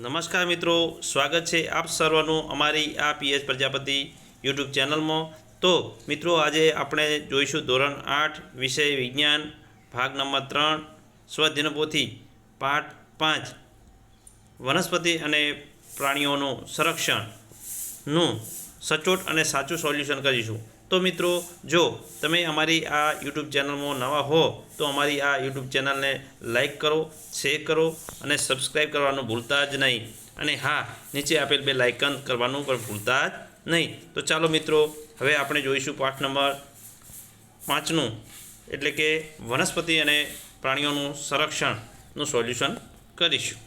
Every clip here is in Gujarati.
નમસ્કાર મિત્રો, સ્વાગત છે આપ સર્વનું અમારી આ પીએચ પ્રજાપતિ યુટ્યુબ ચેનલમાં। તો મિત્રો, આજે આપણે જોઈશું ધોરણ 8 વિષય વિજ્ઞાન ભાગ નંબર 3 સ્વઅધ્યયન પોથી પાઠ 5 વનસ્પતિ અને પ્રાણીઓનું સંરક્ષણનું સચોટ અને સાચું સોલ્યુશન કરીશું। તો મિત્રો, જો તમે અમારી આ યુટ્યુબ ચેનલમાં નવા હો તો અમારી આ યુટ્યુબ ચેનલને લાઈક કરો, શેર કરો અને સબસ્ક્રાઈબ કરવાનું ભૂલતા જ નહીં। અને હા, નીચે આપેલ બે લાઇકન કરવાનું પણ ભૂલતા જ નહીં। તો ચાલો મિત્રો, હવે આપણે જોઈશું પાઠ નંબર 5નું, એટલે કે વનસ્પતિ અને પ્રાણીઓનું સંરક્ષણનું સોલ્યુશન કરીશું।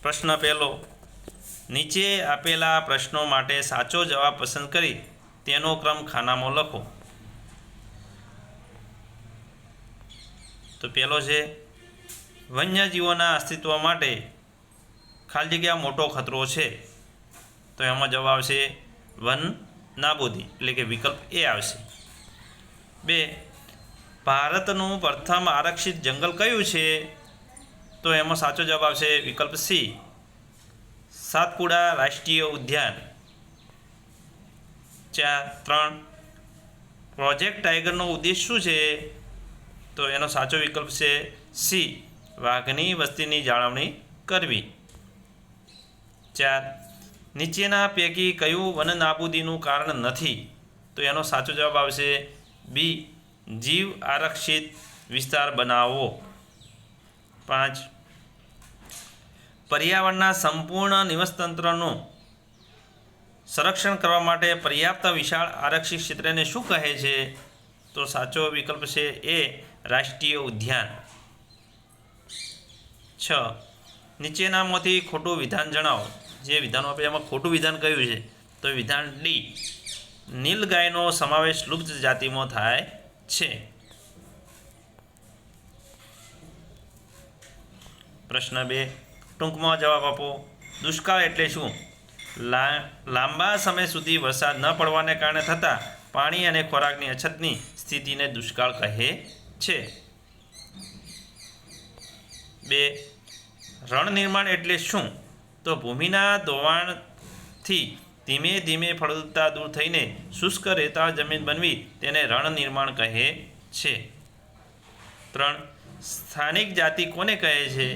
પ્રશ્ન પહેલો, નીચે આપેલા પ્રશ્નો માટે સાચો જવાબ પસંદ કરી તેનો ક્રમ ખાનામાં લખો। તો પહેલો છે, વન્યજીવોના અસ્તિત્વ માટે ખાલી જગ્યા મોટો ખતરો છે। તો એમાં જવાબ આવશે વન નાબૂદી, એટલે કે વિકલ્પ એ આવશે। 2, ભારતનું પ્રથમ આરક્ષિત જંગલ કયું છે? તો એમાં સાચો જવાબ આવશે વિકલ્પ સી, સાતપુડા રાષ્ટ્રીય ઉદ્યાન। 3, પ્રોજેક્ટ ટાઈગરનો ઉદ્દેશ શું છે? તો એનો સાચો વિકલ્પ છે સી, વાઘની વસ્તીની જાળવણી કરવી। 4, નીચેના પૈકી કયું વન નાબૂદીનું કારણ નથી? તો એનો સાચો જવાબ આવશે બી, જીવ આરક્ષિત વિસ્તાર બનાવવો। 5, પર્યાવરણના સંપૂર્ણ નિવાસતંત્રનું સંરક્ષણ કરવા માટે પર્યાપ્ત વિશાળ આરક્ષિત ક્ષેત્રને શું કહે છે? તો સાચો વિકલ્પ છે એ, રાષ્ટ્રીય ઉદ્યાન। 6, નીચેનામાંથી ખોટું વિધાન જણાવો। જે વિધાનો આપણે એમાં ખોટું વિધાન કયું છે? તો વિધાન ડી, નીલગાયનો સમાવેશ લુપ્ત જાતિમાં થાય છે। પ્રશ્ન 2, ટૂંકમાં જવાબ આપો। દુષ્કાળ એટલે શું? લાંબા સમય સુધી વરસાદ ન પડવાને કારણે થતા પાણી અને ખોરાકની અછતની સ્થિતિને દુષ્કાળ કહે છે। 2, રણ નિર્માણ એટલે શું? તો ભૂમિના ધોવાણથી ધીમે ધીમે ફળદ્રુપતા દૂર થઈને શુષ્ક રેતાળ જમીન બનવી તેને રણ નિર્માણ કહે છે। 3, સ્થાનિક જાતિ કોને કહે છે?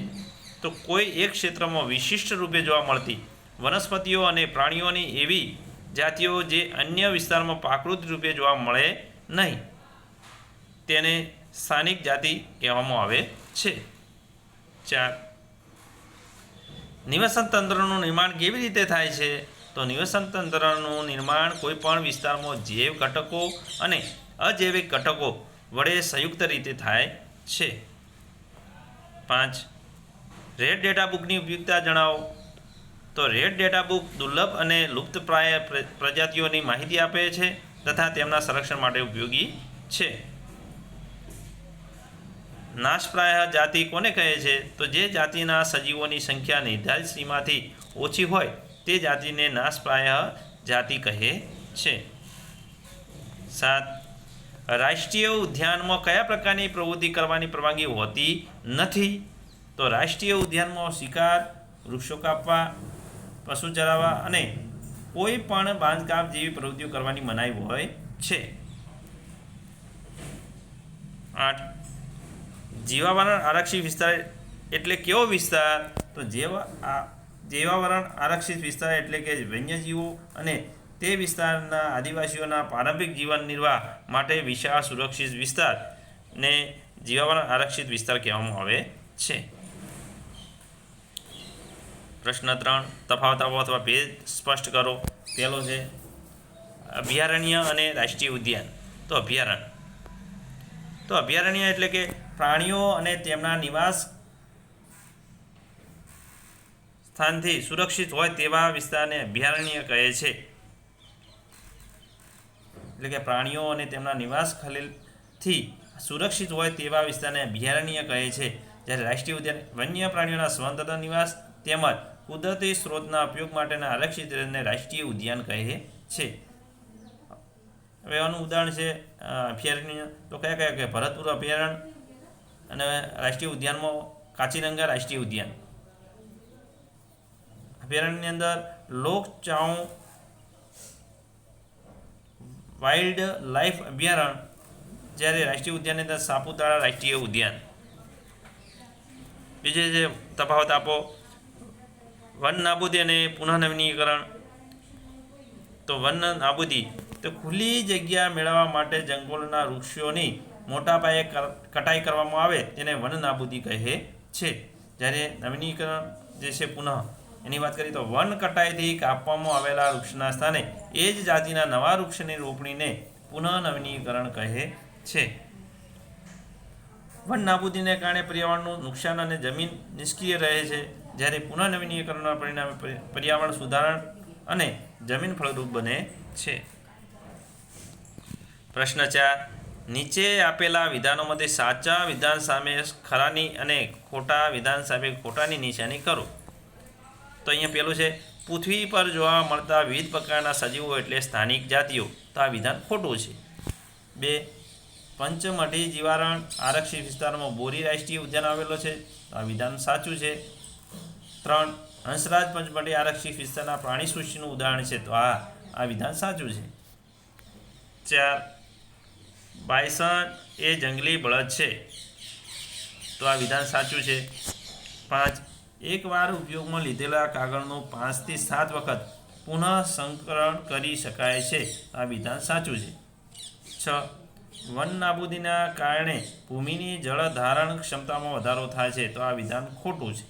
તો કોઈ એક ક્ષેત્રમાં વિશિષ્ટ રૂપે જોવા મળતી વનસ્પતિઓ અને પ્રાણીઓની એવી જાતિઓ જે અન્ય વિસ્તારમાં પ્રાકૃતિક રૂપે જોવા મળે નહીં, તેને સ્થાનિક જાતિ કહેવામાં આવે છે। 4, નિવાસન તંત્રનું નિર્માણ કેવી રીતે થાય છે? તો નિવાસન તંત્રનું નિર્માણ કોઈપણ વિસ્તારમાં જૈવ ઘટકો અને અજૈવિક ઘટકો વડે સંયુક્ત રીતે થાય છે। 5, રેડ ડેટા બુકની ઉપયોગિતા જણાવો। તો રેડ ડેટા બુક દુર્લભ અને લુપ્તપ્રાય પ્રજાતિઓની માહિતી આપે છે તથા તેમના સંરક્ષણ માટે ઉપયોગી છે। નાશપ્રાય જાતિ કોને કહે છે? તો જે જાતિના સજીવોની સંખ્યા નિર્ધારિત સીમાથી ઓછી હોય તે જાતિને નાશપ્રાય જાતિ કહે છે। 7, રાષ્ટ્રીય ઉદ્યાનમાં કયા પ્રકારની પ્રવૃત્તિ કરવાની પરવાનગી હોતી નથી? તો રાષ્ટ્રીય ઉદ્યાનમાં શિકાર, વૃક્ષો કાપવા, પશુ ચરાવવા અને કોઈ પણ બાંધકામ જેવી પ્રવૃત્તિઓ કરવાની મનાઈ હોય છે। 8, જીવાવરણ આરક્ષિત વિસ્તાર એટલે કેવો વિસ્તાર? તો જીવાવરણ આરક્ષિત વિસ્તાર એટલે કે વન્યજીવો અને તે વિસ્તારના આદિવાસીઓના પારંપરિક જીવન નિર્વાહ માટે વિશાળ સુરક્ષિત વિસ્તારને જીવાવરણ આરક્ષિત વિસ્તાર કહેવામાં આવે છે। પ્રશ્ન 3, તફાવત આપો અથવા ભેદ સ્પષ્ટ કરો। પહેલો છે અભયારણ્ય અને રાષ્ટ્રીય ઉદ્યાન। તો અભયારણ્ય એટલે કે પ્રાણીઓ અને તેમના નિવાસ સ્થાનથી સુરક્ષિત હોય તેવા વિસ્તારને અભયારણ્ય કહે છે। એટલે કે પ્રાણીઓ અને તેમના નિવાસ ખલેલથી સુરક્ષિત હોય તેવા વિસ્તારને અભયારણ્ય કહે છે। જ્યારે રાષ્ટ્રીય ઉદ્યાન વન્ય પ્રાણીઓના સ્વતંત્ર નિવાસ તેમજ કુદરતી સ્ત્રોતના ઉપયોગ માટેના આરક્ષિત ક્ષેત્રને રાષ્ટ્રીય ઉદ્યાન કહે છે। હવે આનું ઉદાહરણ છે અભયારણ્ય। તો કયા કયા કે ભરતપુર અભયારણ્ય, અને રાષ્ટ્રીય ઉદ્યાનમાં કાચીરંગા રાષ્ટ્રીય ઉદ્યાન, અભયારણ્યની અંદર લોકચાઉ વાઇલ્ડ લાઈફ અભયારણ્ય, જ્યારે રાષ્ટ્રીય ઉદ્યાનની અંદર સાપુતારા રાષ્ટ્રીય ઉદ્યાન. બીજે જે તફાવત આપો, વન નાબૂદી અને પુનઃનવીનીકરણ. તો વન નાબૂદી તો ખુલ્લી જગ્યા મેળવવા માટે જંગલોના વૃક્ષોની મોટા પાયે કટાઈ કરવામાં આવે તેને વન નાબૂદી કહે છે. જ્યારે નવીનીકરણ જે છે પુનઃ એની વાત કરીએ તો વન કટાઈથી કાપવામાં આવેલા વૃક્ષના સ્થાને એ જ જાતિના નવા વૃક્ષની રોપણીને પુનઃનવીનીકરણ કહે છે. વન નાબૂદીને કારણે પર્યાવરણનું નુકસાન અને જમીન નિષ્ક્રિય રહે છે, જ્યારે પુનઃનવીનીકરણના પરિણામે પર્યાવરણ સુધારણ અને જમીન ફળદ્રુપ બને છે. પ્રશ્ન 4. નીચે આપેલા વિધાનોમાંથી સાચા વિધાન સામે ખરાની અને ખોટા વિધાન સામે ખોટાની નિશાની કરો. તો અહીંયા પહેલું છે, પૃથ્વી પર જોવા મળતા વિવિધ પ્રકારના સજીવો એટલે સ્થાનિક જાતિઓ. તો આ વિધાન ખોટું છે. 2. પંચમઢી જીવારણ આરક્ષિત વિસ્તારમાં બોરી રાષ્ટ્રીય ઉદ્યાન આવેલો છે. તો આ વિધાન સાચું છે. 3. હંસરાજ પંચમઢી આરક્ષિત વિસ્તારના પ્રાણી સૃષ્ટિનું ઉદાહરણ છે. તો આ વિધાન સાચું છે. 4. બાયસન એ જંગલી બળદ છે. તો આ વિધાન સાચું છે. 5. એકવાર ઉપયોગમાં લીધેલા કાગળનું 5 થી 7 વખત પુનઃ સંસ્કરણ કરી શકાય છે. આ વિધાન સાચું છે. 6. વન નાબૂદીના કારણે ભૂમિની જળ ધારણ ક્ષમતામાં વધારો થાય છે. તો આ વિધાન ખોટું છે.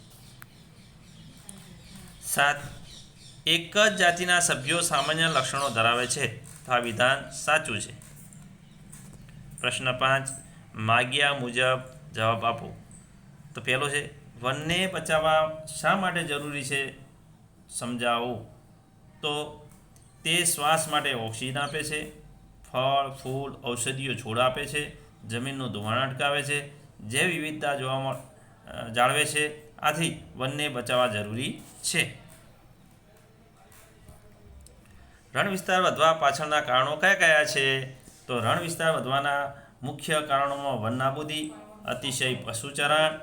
7. એક જ જાતિના સભ્યો સામાન્ય લક્ષણો ધરાવે છે. તો આ વિધાન સાચું છે. પ્રશ્ન 5. માગ્યા મુજબ જવાબ આપો. તો પહેલો છે, વનને બચાવવા શા માટે જરૂરી છે સમજાવો. તો તે શ્વાસ માટે ઓક્સિજન આપે છે, ફળ ફૂલ ઔષધીય છોડ આપે છે, જમીનનું ધોવાણ અટકાવે છે, જૈવ વિવિધતા જાળવે છે. આથી વનને બચાવવા જરૂરી છે. રણ વિસ્તાર વધવા પાછળના કારણો કયા કયા છે. તો રણ વિસ્તાર વધવાના મુખ્ય કારણોમાં વન નાબૂદી, અતિશય પશુચરણ,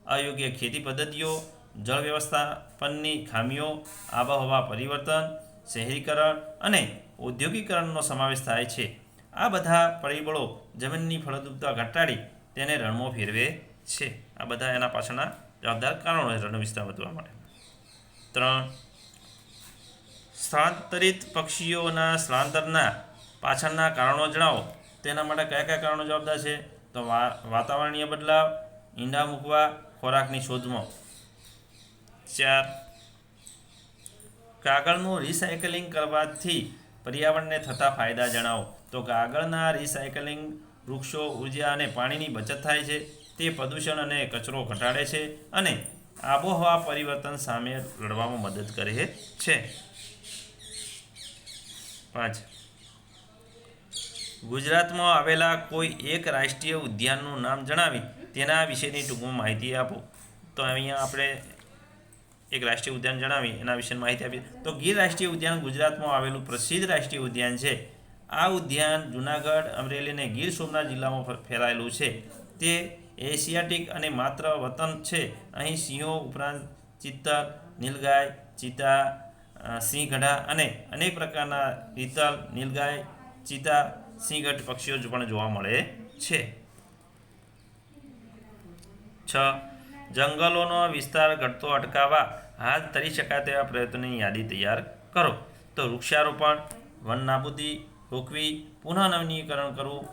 અયોગ્ય ખેતી પદ્ધતિઓ, જળ વ્યવસ્થાપનની ખામીઓ, આબોહવા પરિવર્તન, શહેરીકરણ અને ઔદ્યોગિકરણનો સમાવેશ થાય છે. આ બધા પરિબળો જમીનની ફળદ્રુપતા ઘટાડી તેને રણમાં ફેરવે છે. આ બધા એના પાછળના જવાબદાર કારણો છે રણ વિસ્તાર વધવા માટે. 3. સ્થળાંતરિત પક્ષીઓના સ્થળાંતરના પાછળના કારણો જણાવો. તેના માટે કયા કયા કારણો જવાબદાર છે. તો વાતાવરણીય બદલાવ, ઈંડા મૂકવા, ખોરાકની શોધમાં. 4. કાગળનું રિસાયકલિંગ કરવાથી પર્યાવરણને થતા ફાયદા જણાવો. તો કાગળના રિસાયકલિંગ વૃક્ષો, ઉર્જા અને પાણીની બચત થાય છે. તે પ્રદૂષણ અને કચરો ઘટાડે છે અને આબોહવા પરિવર્તન સામે લડવામાં મદદ કરે છે. 5. ગુજરાતમાં આવેલા કોઈ એક રાષ્ટ્રીય ઉદ્યાનનું નામ જણાવી તેના વિશેની ટૂંકમાં માહિતી આપો. તો અહીંયા આપણે એક રાષ્ટ્રીય ઉદ્યાન જણાવી એના વિશે માહિતી આપી. તો ગીર રાષ્ટ્રીય ઉદ્યાન ગુજરાતમાં આવેલું પ્રસિદ્ધ રાષ્ટ્રીય ઉદ્યાન છે. આ ઉદ્યાન જૂનાગઢ, અમરેલી અને ગીર સોમનાથ જિલ્લામાં ફેલાયેલું છે. તે એશિયાટિક અને માત્ર વતન છે. અહીં સિંહો ઉપરાંત ચિત્તલ, નીલગાય, ચિત્તા, સિંહગઢા અને અનેક પ્રકારના રીતલ, નીલગાય, ચિત્તા, સિંહગઢ પક્ષીઓ પણ જોવા મળે છે. 6. જંગલોનો વિસ્તાર ઘટતો અટકાવવા હાથ ધરી શકાય તેવા પ્રયત્નોની યાદી તૈયાર કરો. તો વૃક્ષારોપણ, વન નાબૂદી રોકવી, પુનઃનવીનીકરણ કરવું,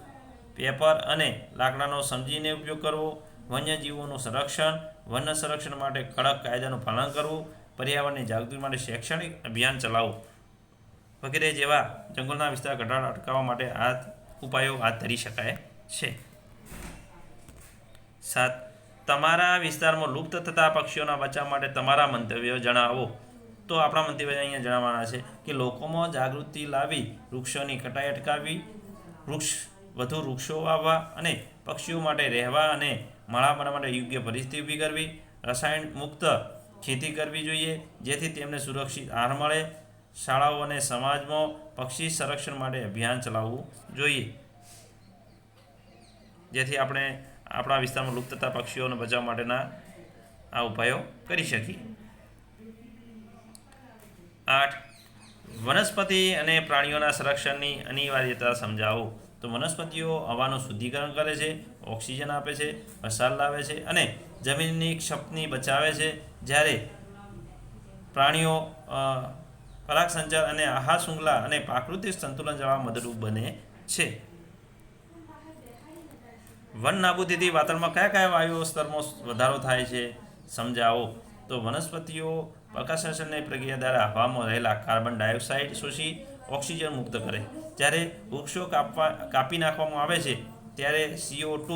પેપર અને લાકડાનો સમજીને ઉપયોગ કરવો, વન્યજીવોનું સંરક્ષણ, વન સંરક્ષણ માટે કડક કાયદાનું પાલન કરવું, પર્યાવરણની જાગૃતિ માટે શૈક્ષણિક અભિયાન ચલાવવું વગેરે જેવા જંગલના વિસ્તાર ઘટાડો અટકાવવા માટે ઉપાયો હાથ ધરી શકાય છે. 7. તમારા વિસ્તારમાં લુપ્ત થતા પક્ષીઓના બચાવ માટે તમારા મંતવ્યો જણાવો. તો આપણા મંતવ્ય અહીંયા જણાવવાના છે કે લોકોમાં જાગૃતિ લાવી, વૃક્ષોની કટાઈ અટકાવવી, વધુ વૃક્ષો વાવવા અને પક્ષીઓ માટે રહેવા અને માળા બનાવવા માટે યોગ્ય પરિસ્થિતિ ઊભી કરવી, રસાયણ મુક્ત ખેતી કરવી જોઈએ જેથી તેમને સુરક્ષિત આહાર મળે. શાળાઓ અને સમાજમાં પક્ષી સંરક્ષણ માટે અભિયાન ચલાવવું જોઈએ જેથી આપણે આપણા વિસ્તારમાં લુપ્ત થતા પક્ષીઓને બચાવવા માટેના આ ઉપાયો કરી શકીએ. 8. વનસ્પતિ અને પ્રાણીઓના સંરક્ષણની અનિવાર્યતા સમજાવો. તો વનસ્પતિઓ હવાનું શુદ્ધિકરણ કરે છે, ઓક્સિજન આપે છે, વરસાદ લાવે છે અને જમીનની ક્ષપની બચાવે છે, જ્યારે પ્રાણીઓ પરાગસંચાર અને આહાર શૃંખલા અને પ્રાકૃતિક સંતુલન જવા મદદરૂપ બને છે. વન નાબૂદીથી વાતાવરણમાં કયા કયા વાયુ સ્તરમાં વધારો થાય છે સમજાવો. તો વનસ્પતિઓ પ્રકાશસંશ્લેષણની પ્રક્રિયા દ્વારા હવામાં રહેલા કાર્બન ડાયોક્સાઇડ શોષી ઓક્સિજન મુક્ત કરે. જ્યારે વૃક્ષો કાપી નાખવામાં આવે છે ત્યારે CO2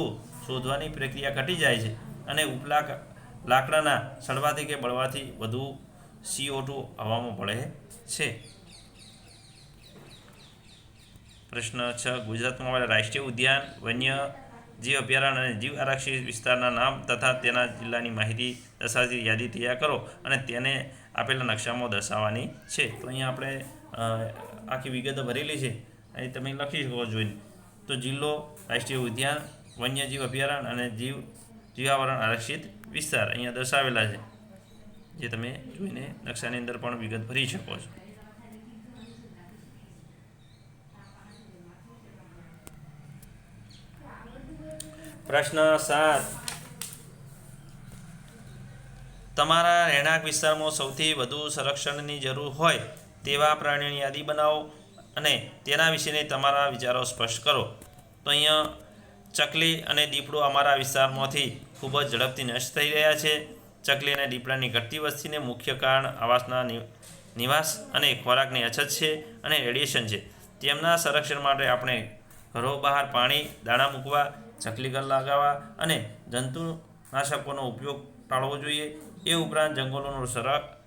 શોધવાની પ્રક્રિયા ઘટી જાય છે અને ઉપલા લાકડાના સડવાથી કે બળવાથી વધુ CO2 હવામાં પડે છે. પ્રશ્ન 6. ગુજરાતમાં આવેલા રાષ્ટ્રીય ઉદ્યાન, વન્ય જીવ અભયારણ્ય અને જીવ આરક્ષિત વિસ્તારના નામ તથા તેના જિલ્લાની માહિતી દર્શાવતી યાદી તૈયાર કરો અને તેને આપેલા નકશામાં દર્શાવવાની છે. તો અહીંયા આપણે આખી વિગતો ભરેલી છે, અહીં તમે લખી શકો જોઈને. તો જિલ્લો, રાષ્ટ્રીય ઉદ્યાન, વન્યજીવ અભયારણ્ય અને જીવાવરણ આરક્ષિત વિસ્તાર અહીંયા દર્શાવેલા છે, જે તમે જોઈને નકશાની અંદર પણ વિગત ભરી શકો છો. પ્રશ્ન 7. તમારા રહેણાંક વિસ્તારમાં સૌથી વધુ સંરક્ષણની જરૂર હોય તેવા પ્રાણીઓની યાદી બનાવો અને તેના વિશેની તમારા વિચારો સ્પષ્ટ કરો. તો અહીંયા ચકલી અને દીપડો અમારા વિસ્તારમાંથી ખૂબ જ ઝડપથી નષ્ટ થઈ રહ્યા છે. ચકલી અને દીપડાની ઘટતી વસ્તીને મુખ્ય કારણ આવાસના નિવાસ અને ખોરાકની અછત છે અને રેડિયેશન છે. તેમના સંરક્ષણ માટે આપણે ઘરો બહાર પાણી, દાણા મૂકવા, ચકલી ઘર લગાવવા અને જંતુનાશકોનો ઉપયોગ ટાળવો જોઈએ. એ ઉપરાંત જંગલોનું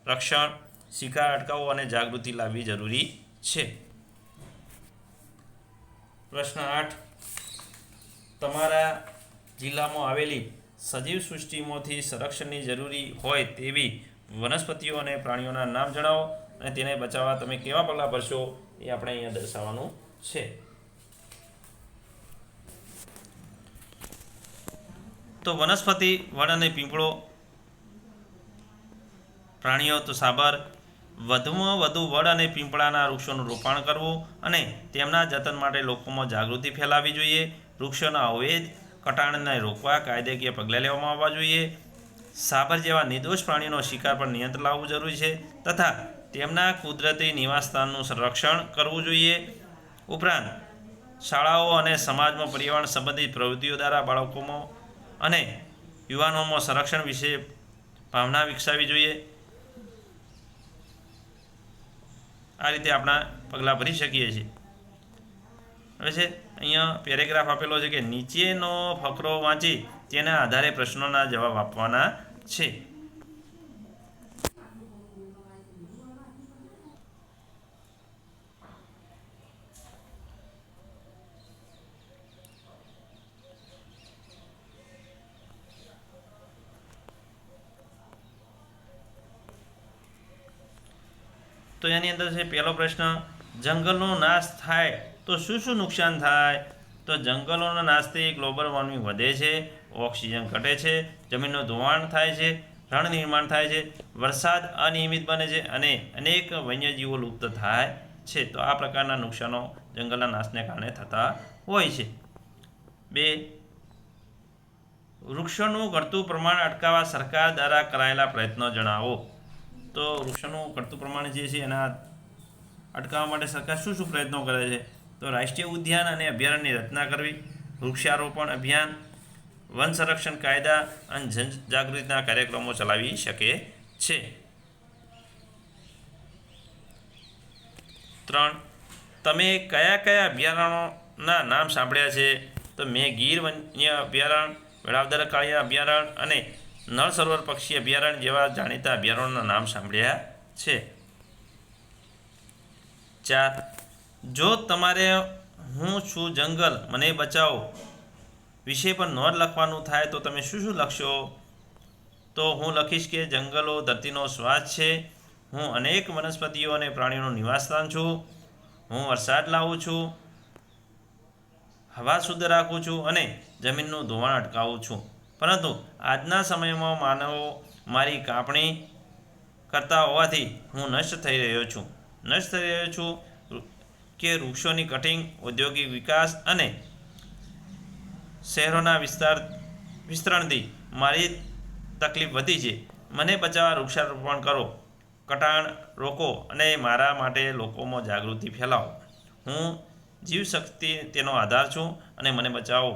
રક્ષણ, શિકાર અટકાવવો અને જાગૃતિ લાવવી જરૂરી છે. પ્રશ્ન 8. તમારા જિલ્લામાં આવેલી સજીવ સૃષ્ટિમાંથી સંરક્ષણની જરૂરી હોય તેવી વનસ્પતિઓ અને પ્રાણીઓના નામ જણાવો અને તેને બચાવવા તમે કેવા પગલાં ભરશો એ આપણે અહીંયા દર્શાવવાનું છે. તો વનસ્પતિ, વડ અને પીપળો, પ્રાણીઓ તો સાબર. વધુમાં વધુ વડ અને પીપળાના વૃક્ષોનું રોપણ કરવું અને તેમના જતન માટે લોકોમાં જાગૃતિ ફેલાવવી જોઈએ. વૃક્ષોના અવૈધ કટાણને રોકવા કાયદાકીય પગલાં લેવામાં આવવા જોઈએ. સાબર જેવા નિર્દોષ પ્રાણીઓનો શિકાર પર નિયંત્રણ લાવવું જરૂરી છે તથા તેમના કુદરતી નિવાસસ્થાનનું સંરક્ષણ કરવું જોઈએ. ઉપરાંત શાળાઓ અને સમાજમાં પર્યાવરણ સંબંધિત પ્રવૃત્તિઓ દ્વારા બાળકોમાં અને યુવાનોમાં સંરક્ષણ વિશે ભાવના વિકસાવવી જોઈએ. આ રીતે આપણા પગલાં ભરી શકીએ છીએ. હવે છે અહીંયા પેરેગ્રાફ આપેલો છે કે નીચેનો ફકરો વાંચી તેના આધારે પ્રશ્નોના જવાબ આપવાના છે. તો એની અંદર છે પહેલો પ્રશ્ન, જંગલનો નાશ થાય તો શું શું નુકસાન થાય. તો જંગલોના નાશથી ગ્લોબલ વોર્મિંગ વધે છે, ઓક્સિજન ઘટે છે, જમીનનું ધોવાણ થાય છે, રણ નિર્માણ થાય છે, વરસાદ અનિયમિત બને છે અને અનેક વન્યજીવો લુપ્ત થાય છે. તો આ પ્રકારના નુકસાનો જંગલના નાશને કારણે થતા હોય છે. 2. વૃક્ષોનું ઘટતું પ્રમાણ અટકાવવા સરકાર દ્વારા કરાયેલા પ્રયત્નો જણાવો. તો વૃક્ષોનું ઘટતું પ્રમાણ જે છે એના અટકાવવા માટે સરકાર શું શું પ્રયત્નો કરે છે. તો રાષ્ટ્રીય ઉદ્યાન અને અભયારણ્યની રચના કરવી, વૃક્ષારોપણ અભિયાન, વન સંરક્ષણ કાયદા અને જનજાગૃતિના કાર્યક્રમો ચલાવી શકે છે. 3. તમે કયા કયા અભયારણ્યોના નામ સાંભળ્યા છે. તો મેં ગીર વન્ય અભયારણ્ય, વેળાવદર કાળિયા અભયારણ્ય અને નળ સરોવર પક્ષી અભયારણ્ય જેવા જાણીતા અભયારણ્યોના નામ સાંભળ્યા છે. 4. જો તમારે હું છું જંગલ મને બચાવો વિષય પર નોંધ લખવાનું થાય તો તમે શું શું લખશો. તો હું લખીશ કે જંગલો ધરતીનો શ્વાસ છે, હું અનેક વનસ્પતિઓ અને પ્રાણીઓનું નિવાસસ્થાન છું, હું વરસાદ લાવું છું, હવા શુદ્ધ રાખું છું અને જમીનનું ધોવાણ અટકાવું છું. પરંતુ આજના સમયમાં માનવો મારી કાપણી કરતા હોવાથી હું નષ્ટ થઈ રહ્યો છું કે વૃક્ષોની કટિંગ, ઔદ્યોગિક વિકાસ અને શહેરોના વિસ્તરણથી મારી તકલીફ વધી છે. મને બચાવવા વૃક્ષારોપણ કરો, કટાણ રોકો અને મારા માટે લોકોમાં જાગૃતિ ફેલાવો. હું જીવશક્તિ તેનો આધાર છું અને મને બચાવો.